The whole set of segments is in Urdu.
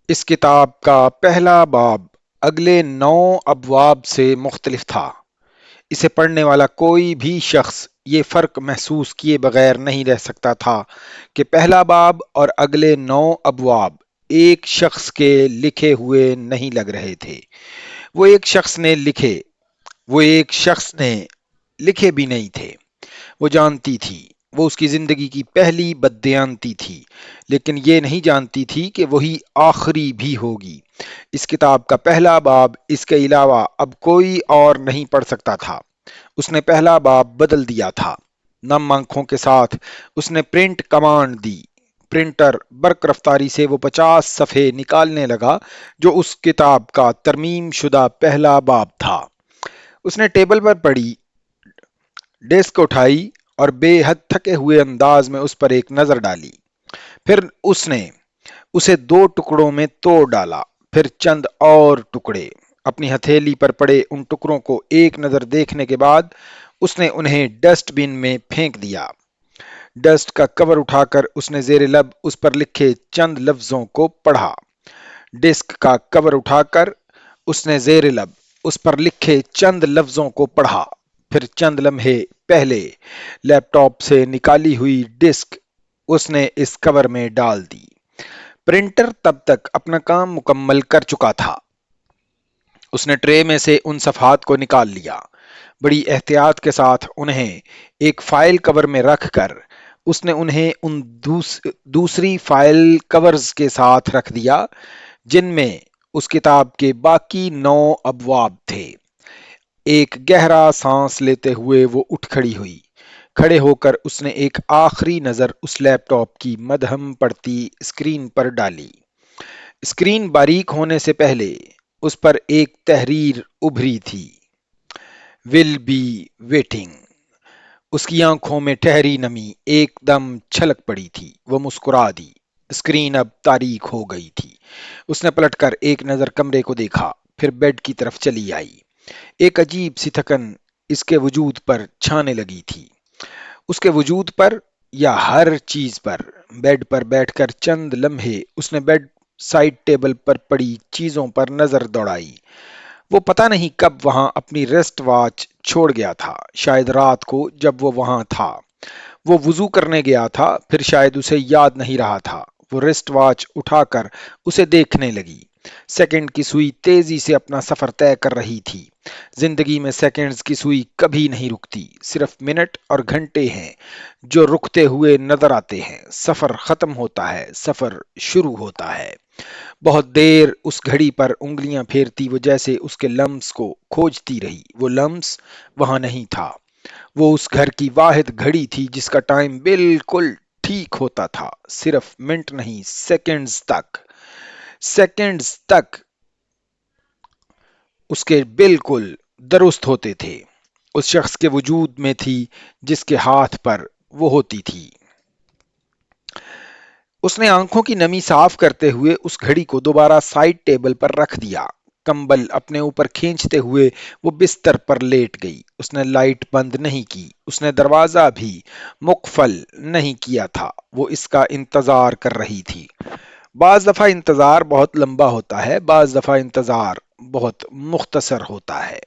اس کتاب کا پہلا باب اگلے 9 ابواب سے مختلف تھا۔ اسے پڑھنے والا کوئی بھی شخص یہ فرق محسوس کیے بغیر نہیں رہ سکتا تھا کہ پہلا باب اور اگلے 9 ابواب ایک شخص کے لکھے ہوئے نہیں لگ رہے تھے۔ وہ ایک شخص نے لکھے وہ ایک شخص نے لکھے بھی نہیں تھے۔ وہ جانتی تھی وہ اس کی زندگی کی پہلی بددیانتی تھی، لیکن یہ نہیں جانتی تھی کہ وہی آخری بھی ہوگی۔ اس کتاب کا پہلا باب اس کے علاوہ اب کوئی اور نہیں پڑھ سکتا تھا۔ اس نے پہلا باب بدل دیا تھا۔ نم آنکھوں کے ساتھ اس نے پرنٹ کمانڈ دی۔ پرنٹر برق رفتاری سے وہ 50 صفحے نکالنے لگا جو اس کتاب کا ترمیم شدہ پہلا باب تھا۔ اس نے ٹیبل پر پڑی ڈیسک اٹھائی اور بے حد تھکے ہوئے انداز میں اس پر ایک نظر ڈالی۔ پھر اس نے اسے 2 ٹکڑوں میں توڑ ڈالا، پھر چند اور ٹکڑے۔ اپنی ہتھیلی پر پڑے ان ٹکڑوں کو ایک نظر دیکھنے کے بعد اس نے انہیں ڈسٹ بن میں پھینک دیا۔ ڈسٹ کا کور اٹھا کر اس نے زیر لب اس پر لکھے چند لفظوں کو پڑھا۔ ڈسک کا کور اٹھا کر اس نے زیر لب اس پر لکھے چند لفظوں کو پڑھا۔ پھر چند لمحے پہلے لیپ ٹاپ سے نکالی ہوئی ڈسک اس نے اس کور میں ڈال دی۔ پرنٹر تب تک اپنا کام مکمل کر چکا تھا۔ اس نے ٹرے میں سے ان صفحات کو نکال لیا۔ بڑی احتیاط کے ساتھ انہیں ایک فائل کور میں رکھ کر اس نے انہیں ان دوسری فائل کورز کے ساتھ رکھ دیا جن میں اس کتاب کے باقی 9 ابواب تھے۔ ایک گہرا سانس لیتے ہوئے وہ اٹھ کھڑی ہوئی۔ کھڑے ہو کر اس نے ایک آخری نظر اس لیپ ٹاپ کی مدھم پڑتی اسکرین پر ڈالی۔ اسکرین باریک ہونے سے پہلے اس پر ایک تحریر ابھری تھی: "ول بی ویٹنگ"۔ اس کی آنکھوں میں ٹھہری نمی ایک دم چھلک پڑی تھی۔ وہ مسکرا دی۔ اسکرین اب تاریک ہو گئی تھی۔ اس نے پلٹ کر ایک نظر کمرے کو دیکھا، پھر بیڈ کی طرف چلی آئی۔ ایک عجیب سی تھکن اس کے وجود پر چھانے لگی تھی۔ اس کے وجود پر یا ہر چیز پر۔ بیڈ پر بیٹھ کر چند لمحے اس نے بیڈ سائڈ ٹیبل پر پڑی چیزوں پر نظر دوڑائی۔ وہ پتہ نہیں کب وہاں اپنی ریسٹ واچ چھوڑ گیا تھا، شاید رات کو جب وہ وہاں تھا۔ وہ وضو کرنے گیا تھا، پھر شاید اسے یاد نہیں رہا تھا۔ وہ ریسٹ واچ اٹھا کر اسے دیکھنے لگی۔ سیکنڈ کی سوئی تیزی سے اپنا سفر طے کر رہی تھی۔ زندگی میں سیکنڈز کی سوئی کبھی نہیں رکتی، صرف منٹ اور گھنٹے ہیں جو رکتے ہوئے نظر آتے ہیں۔ سفر ختم ہوتا ہے، سفر شروع ہوتا ہے۔ بہت دیر اس گھڑی پر انگلیاں پھیرتی وہ جیسے اس کے لمس کو کھوجتی رہی۔ وہ لمس وہاں نہیں تھا۔ وہ اس گھر کی واحد گھڑی تھی جس کا ٹائم بالکل ٹھیک ہوتا تھا، صرف منٹ نہیں، سیکنڈز تک۔ سیکنڈز تک اس کے بالکل درست ہوتے تھے۔ اس شخص کے وجود میں تھی جس کے ہاتھ پر وہ ہوتی تھی۔ اس نے آنکھوں کی نمی صاف کرتے ہوئے اس گھڑی کو دوبارہ سائڈ ٹیبل پر رکھ دیا۔ کمبل اپنے اوپر کھینچتے ہوئے وہ بستر پر لیٹ گئی۔ اس نے لائٹ بند نہیں کی۔ اس نے دروازہ بھی مقفل نہیں کیا تھا۔ وہ اس کا انتظار کر رہی تھی۔ بعض دفعہ انتظار بہت لمبا ہوتا ہے، بعض دفعہ انتظار بہت مختصر ہوتا ہے۔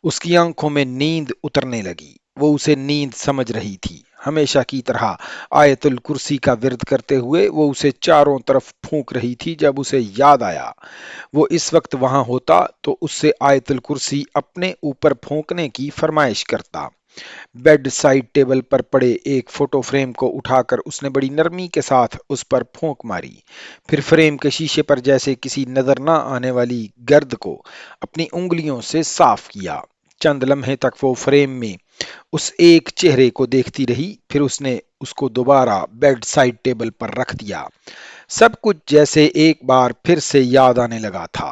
اس کی آنکھوں میں نیند اترنے لگی۔ وہ اسے نیند سمجھ رہی تھی۔ ہمیشہ کی طرح آیت الکرسی کا ورد کرتے ہوئے وہ اسے چاروں طرف پھونک رہی تھی۔ جب اسے یاد آیا وہ اس وقت وہاں ہوتا تو اس سے آیت الکرسی اپنے اوپر پھونکنے کی فرمائش کرتا۔ بیڈ سائڈ ٹیبل پر پڑے ایک فوٹو فریم کو اٹھا کر اس نے بڑی نرمی کے ساتھ اس پر پھونک ماری، پھر فریم کے شیشے پر جیسے کسی نظر نہ آنے والی گرد کو اپنی انگلیوں سے صاف کیا۔ چند لمحے تک وہ فریم میں اس ایک چہرے کو دیکھتی رہی، پھر اس نے اس کو دوبارہ بیڈ سائڈ ٹیبل پر رکھ دیا۔ سب کچھ جیسے ایک بار پھر سے یاد آنے لگا تھا۔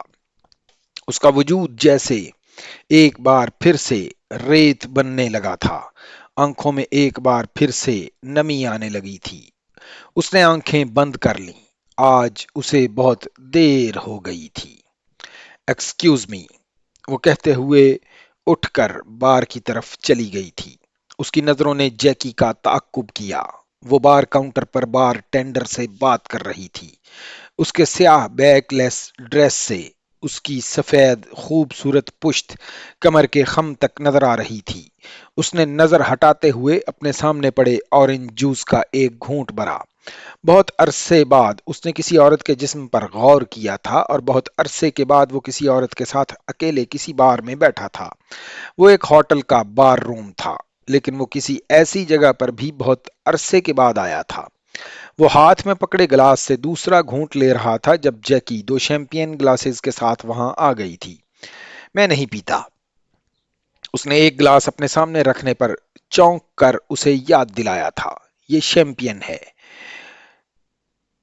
اس کا وجود جیسے ایک بار پھر سے ریت بننے لگا تھا۔ آنکھوں میں ایک بار پھر سے نمی آنے لگی تھی۔ اس نے آنکھیں بند کر لیں۔ آج اسے بہت دیر ہو گئی تھی۔ ایکسکیوز می، وہ کہتے ہوئے اٹھ کر بار کی طرف چلی گئی تھی۔ اس کی نظروں نے جیکی کا تعاقب کیا۔ وہ بار کاؤنٹر پر بار ٹینڈر سے بات کر رہی تھی۔ اس کے سیاہ بیک لیس ڈریس سے اس کی سفید خوبصورت پشت کمر کے خم تک نظر آ رہی تھی۔ اس نے نظر ہٹاتے ہوئے اپنے سامنے پڑے اورنج جوس کا ایک گھونٹ بھرا۔ بہت عرصے بعد اس نے کسی عورت کے جسم پر غور کیا تھا، اور بہت عرصے کے بعد وہ کسی عورت کے ساتھ اکیلے کسی بار میں بیٹھا تھا۔ وہ ایک ہوٹل کا بار روم تھا، لیکن وہ کسی ایسی جگہ پر بھی بہت عرصے کے بعد آیا تھا۔ وہ ہاتھ میں پکڑے گلاس سے دوسرا گھونٹ لے رہا تھا جب جیکی دو شیمپین گلاسز کے ساتھ وہاں آ گئی تھی۔ میں نہیں پیتا۔ اس نے ایک گلاس اپنے سامنے رکھنے پر چونک کر اسے یاد دلایا تھا۔ یہ شیمپین ہے،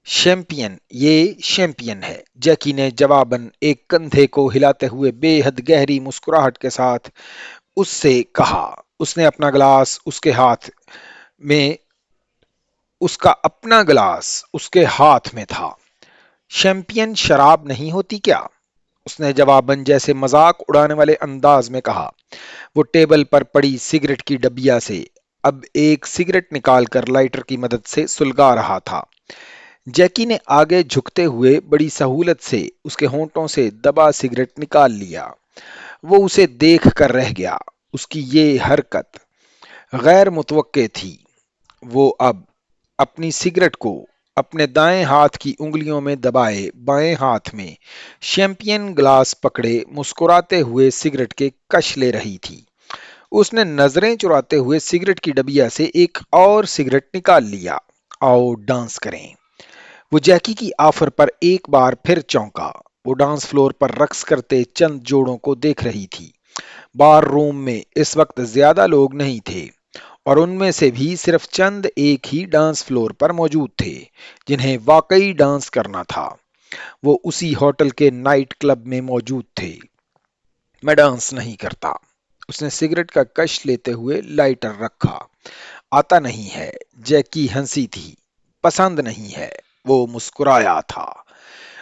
شیمپین، یہ شیمپین ہے۔ جیکی نے جواباً ایک کندھے کو ہلاتے ہوئے بے حد گہری مسکراہٹ کے ساتھ اس سے کہا۔ اس نے اپنا گلاس اس کے ہاتھ میں اس کا اپنا گلاس اس کے ہاتھ میں تھا۔ شیمپین شراب نہیں ہوتی کیا؟ اس نے جواباً جیسے مذاق اڑانے والے انداز میں کہا۔ وہ ٹیبل پر پڑی سگریٹ کی ڈبیا سے اب ایک سگریٹ نکال کر لائٹر کی مدد سے سلگا رہا تھا۔ جیکی نے آگے جھکتے ہوئے بڑی سہولت سے اس کے ہونٹوں سے دبا سگریٹ نکال لیا۔ وہ اسے دیکھ کر رہ گیا۔ اس کی یہ حرکت غیر متوقع تھی۔ وہ اب اپنی سگریٹ کو اپنے دائیں ہاتھ کی انگلیوں میں دبائے بائیں ہاتھ میں شیمپین گلاس پکڑے مسکراتے ہوئے سگریٹ کے کش لے رہی تھی۔ اس نے نظریں چراتے ہوئے سگریٹ کی ڈبیا سے ایک اور سگریٹ نکال لیا۔ آؤ ڈانس کریں۔ وہ جیکی کی آفر پر ایک بار پھر چونکا۔ وہ ڈانس فلور پر رقص کرتے چند جوڑوں کو دیکھ رہی تھی۔ بار روم میں اس وقت زیادہ لوگ نہیں تھے، اور ان میں سے بھی صرف چند ایک ہی ڈانس فلور پر موجود تھے جنہیں واقعی ڈانس کرنا تھا۔ وہ اسی ہوٹل کے نائٹ کلب میں موجود تھے۔ میں ڈانس نہیں کرتا۔ اس نے سگریٹ کا کش لیتے ہوئے لائٹر رکھا۔ آتا نہیں ہے۔ جیکی ہنسی تھی۔ پسند نہیں ہے۔ وہ مسکرایا تھا۔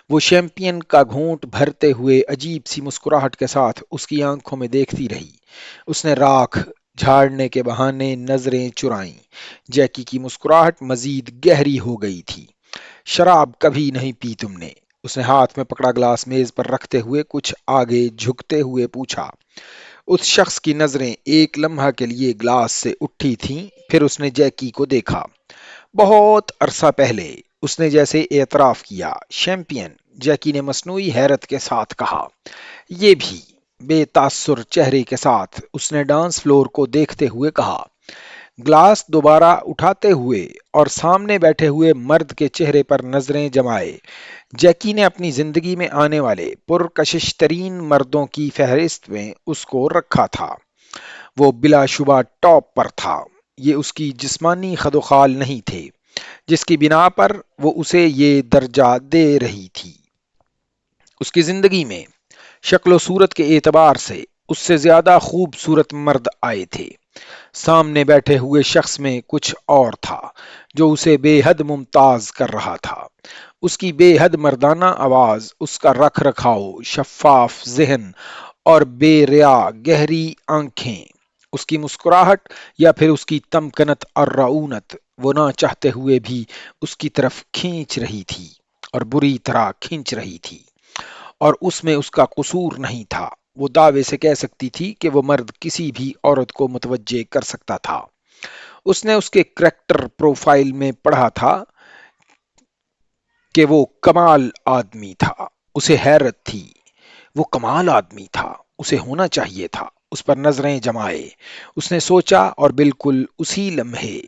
وہ شیمپین کا گھونٹ بھرتے ہوئے عجیب سی مسکراہٹ کے ساتھ اس کی آنکھوں میں دیکھتی رہی۔ اس نے راکھ جھاڑنے کے بہانے نظریں چرائیں۔ جیکی کی مسکراہٹ مزید گہری ہو گئی تھی۔ شراب کبھی نہیں پی تم نے؟ اس نے ہاتھ میں پکڑا گلاس میز پر رکھتے ہوئے کچھ آگے جھکتے ہوئے پوچھا۔ اس شخص کی نظریں ایک لمحہ کے لیے گلاس سے اٹھی تھیں، پھر اس نے جیکی کو دیکھا۔ بہت عرصہ پہلے، اس نے جیسے اعتراف کیا۔ شیمپین، جیکی نے مصنوعی حیرت کے ساتھ کہا۔ یہ بھی؟ بے تاثر چہرے کے ساتھ اس نے ڈانس فلور کو دیکھتے ہوئے کہا۔ گلاس دوبارہ اٹھاتے ہوئے اور سامنے بیٹھے ہوئے مرد کے چہرے پر نظریں جمائے۔ جیکی نے اپنی زندگی میں آنے والے پرکشش ترین مردوں کی فہرست میں اس کو رکھا تھا۔ وہ بلا شبہ ٹاپ پر تھا۔ یہ اس کی جسمانی خد و خال نہیں تھے جس کی بنا پر وہ اسے یہ درجہ دے رہی تھی۔ اس کی زندگی میں شکل و صورت کے اعتبار سے اس سے زیادہ خوبصورت مرد آئے تھے۔ سامنے بیٹھے ہوئے شخص میں کچھ اور تھا جو اسے بے حد ممتاز کر رہا تھا۔ اس کی بے حد مردانہ آواز، اس کا رکھ رکھاؤ، شفاف ذہن اور بے ریا گہری آنکھیں، اس کی مسکراہٹ یا پھر اس کی تمکنت اور رعونت، وہ نہ چاہتے ہوئے بھی اس کی طرف کھینچ رہی تھی، اور بری طرح کھینچ رہی تھی۔ اور اس میں اس کا قصور نہیں تھا۔ وہ دعوے سے کہہ سکتی تھی کہ وہ مرد کسی بھی عورت کو متوجہ کر سکتا تھا۔ اس نے اس کے کریکٹر پروفائل میں پڑھا تھا کہ وہ کمال آدمی تھا۔ اسے حیرت تھی۔ وہ کمال آدمی تھا، اسے ہونا چاہیے تھا۔ اس پر نظریں جمائے۔ اس نے سوچا، اور بالکل اسی لمحے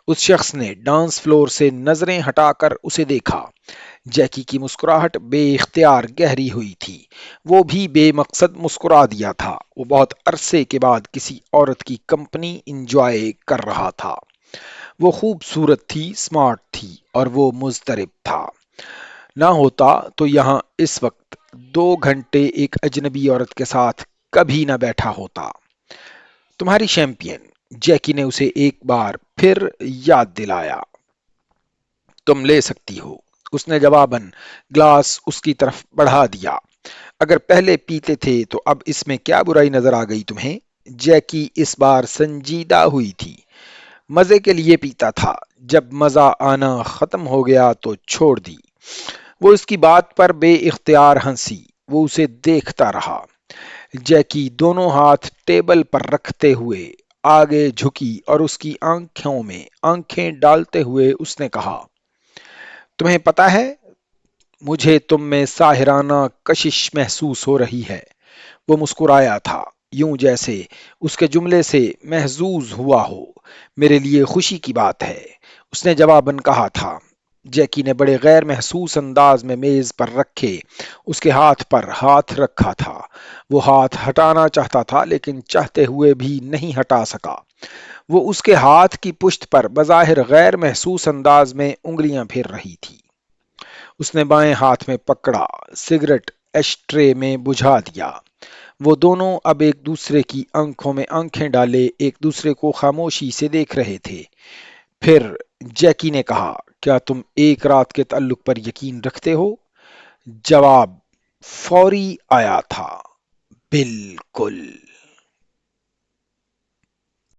اس شخص نے ڈانس فلور سے نظریں ہٹا کر اسے دیکھا۔ جیکی کی مسکراہٹ بے اختیار گہری ہوئی تھی۔ وہ بھی بے مقصد مسکرا دیا تھا۔ وہ بہت عرصے کے بعد کسی عورت کی کمپنی انجوائے کر رہا تھا۔ وہ خوبصورت تھی، سمارٹ تھی، اور وہ مضطرب تھا۔ نہ ہوتا تو یہاں اس وقت 2 گھنٹے ایک اجنبی عورت کے ساتھ کبھی نہ بیٹھا ہوتا۔ تمہاری شیمپین، جیکی نے اسے ایک بار پھر یاد دلایا۔ تم لے سکتی ہو۔ اس نے جواباً گلاس اس کی طرف بڑھا دیا۔ اگر پہلے پیتے تھے تو اب اس میں کیا برائی نظر آ گئی تمہیں؟ جیکی اس بار سنجیدہ ہوئی تھی۔ مزے کے لیے پیتا تھا۔ جب مزہ آنا ختم ہو گیا تو چھوڑ دی۔ وہ اس کی بات پر بے اختیار ہنسی۔ وہ اسے دیکھتا رہا۔ جیکی دونوں ہاتھ ٹیبل پر رکھتے ہوئے آگے جھکی اور اس کی آنکھوں میں آنکھیں ڈالتے ہوئے اس نے کہا، تمہیں پتا ہے، مجھے تم میں ساحرانہ کشش محسوس ہو رہی ہے۔ وہ مسکرایا تھا، یوں جیسے اس کے جملے سے محظوظ ہوا ہو۔ میرے لیے خوشی کی بات ہے، اس نے جواباً کہا تھا۔ جیکی نے بڑے غیر محسوس انداز میں میز پر رکھے اس کے ہاتھ پر ہاتھ رکھا تھا۔ وہ ہاتھ ہٹانا چاہتا تھا لیکن چاہتے ہوئے بھی نہیں ہٹا سکا۔ وہ اس کے ہاتھ کی پشت پر بظاہر غیر محسوس انداز میں انگلیاں پھیر رہی تھی۔ اس نے بائیں ہاتھ میں پکڑا، سگریٹ ایش ٹرے میں بجھا دیا۔ وہ دونوں اب ایک دوسرے کی آنکھوں میں آنکھیں ڈالے ایک دوسرے کو خاموشی سے دیکھ رہے تھے۔ پھر جیکی نے کہا، کیا تم ایک رات کے تعلق پر یقین رکھتے ہو؟ جواب فوری آیا تھا، بالکل۔